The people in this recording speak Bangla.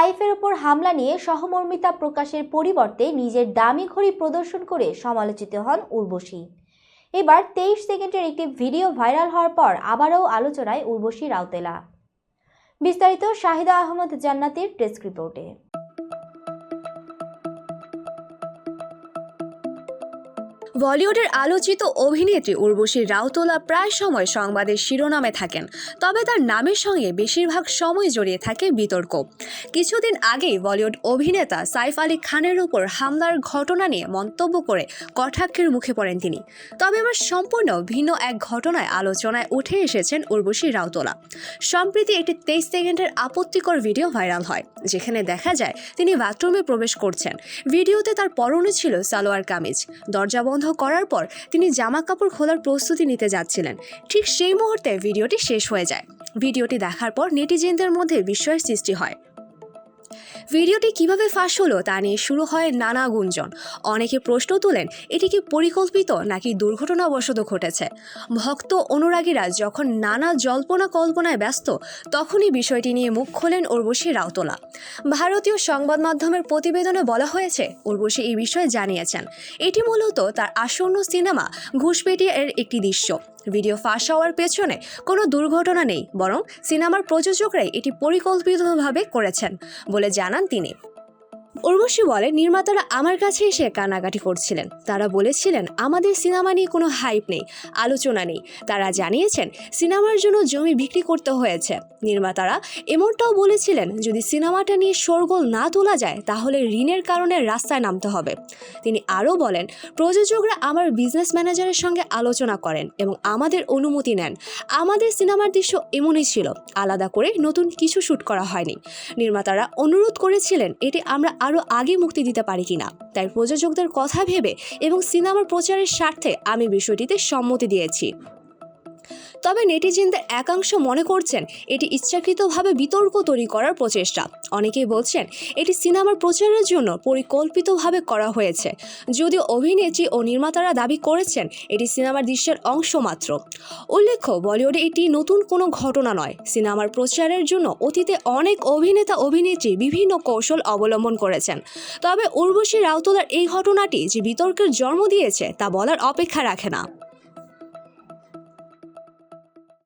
সাইফের ওপর হামলা নিয়ে সহমর্মিতা প্রকাশের পরিবর্তে নিজের দামি ঘড়ি প্রদর্শন করে সমালোচিত হন উর্বশী। এবার 23 সেকেন্ডের একটি ভিডিও ভাইরাল হওয়ার পর আবারও আলোচনায় উর্বশী রাউতেলা। বিস্তারিত শাহিদা আহমদ জান্নাতীর ডেস্ক রিপোর্টে। বলিউডের আলোচিত অভিনেত্রী উর্বশী রাউতোলা প্রায় সময় সংবাদের শিরোনামে থাকেন, তবে তার নামের সঙ্গে বেশিরভাগ সময় জড়িয়ে থাকে বিতর্ক। কিছুদিন আগেই বলিউড অভিনেতা সাইফ আলী খানের উপর হামলার ঘটনা নিয়ে মন্তব্য করে কটাক্ষের মুখে পড়েন তিনি। তবে এবার সম্পূর্ণ ভিন্ন এক ঘটনায় আলোচনায় উঠে এসেছেন উর্বশী রাউতোলা। সম্প্রতি একটি 23 সেকেন্ডের আপত্তিকর ভিডিও ভাইরাল হয়, যেখানে দেখা যায় তিনি বাথরুমে প্রবেশ করছেন। ভিডিওতে তার পরনে ছিল সালোয়ার কামিজ। দরজা বন্ধ করার পর তিনি জামা কাপড় খোলার প্রস্তুতি নিতে যাচ্ছিলেন। ঠিক সেই মুহূর্তে ভিডিওটি শেষ হয়ে যায়। ভিডিওটি দেখার পর নেটিজেনদের মধ্যে বিস্ময়ের সৃষ্টি হয়। ভিডিওটি কিভাবে ফাঁস হলো তা নিয়ে শুরু হয় নানা গুঞ্জন। অনেকে প্রশ্ন তোলেন, এটি কি পরিকল্পিত নাকি দুর্ঘটনাবশত ঘটেছে। ভক্ত অনুরাগীরা যখন নানা জল্পনা কল্পনায় ব্যস্ত, তখনই বিষয়টি নিয়ে মুখ খোলেন উর্বশী রাউতোলা। ভারতীয় সংবাদ মাধ্যমের প্রতিবেদনে বলা হয়েছে, উর্বশী এই বিষয়ে জানিয়েছেন এটি মূলত তার আসন্ন সিনেমা ঘুষপেটি এর একটি দৃশ্য। ভিডিও ফাঁস হওয়ার পেছনে কোনো দুর্ঘটনা নেই, বরং সিনেমার প্রযোজকরাই এটি পরিকল্পিতভাবে করেছেন বলে জানান তিনি। উর্বশী বলে, নির্মাতারা আমার কাছে এসে কান্নাকাটি করছিলেন। তারা বলেছিলেন আমাদের সিনেমা নিয়ে কোনো হাইপ নেই, আলোচনা নেই। তারা জানিয়েছেন সিনেমার জন্য জমি বিক্রি করতে হয়েছে। নির্মাতারা এমনটাও বলেছিলেন, যদি সিনেমাটা নিয়ে শোরগোল না তোলা যায় তাহলে ঋণের কারণে রাস্তায় নামতে হবে। তিনি আরও বলেন, প্রযোজকরা আমার বিজনেস ম্যানেজারের সঙ্গে আলোচনা করেন এবং আমাদের অনুমতি নেন। আমাদের সিনেমার দৃশ্য এমনই ছিল, আলাদা করে নতুন কিছু শ্যুট করা হয়নি। নির্মাতারা অনুরোধ করেছিলেন এটি আমরা আরও আগে মুক্তি দিতে পারি কিনা। তাই প্রযোজকদের কথা ভেবে এবং সিনেমার প্রচারের স্বার্থে আমি বিষয়টিতে সম্মতি দিয়েছি। তবে নেটিজেনদের একাংশ মনে করছেন এটি ইচ্ছাকৃতভাবে বিতর্ক তৈরি করার প্রচেষ্টা। অনেকেই বলছেন এটি সিনেমার প্রচারের জন্য পরিকল্পিতভাবে করা হয়েছে, যদিও অভিনেত্রী ও নির্মাতারা দাবি করেছেন এটি সিনেমার দৃশ্যের অংশ মাত্র। উল্লেখ্য, বলিউডে এটি নতুন কোনো ঘটনা নয়। সিনেমার প্রচারের জন্য অতীতে অনেক অভিনেতা অভিনেত্রী বিভিন্ন কৌশল অবলম্বন করেছেন। তবে উর্বশী রাউতোলার এই ঘটনাটি যে বিতর্কের জন্ম দিয়েছে তা বলার অপেক্ষা রাখে না।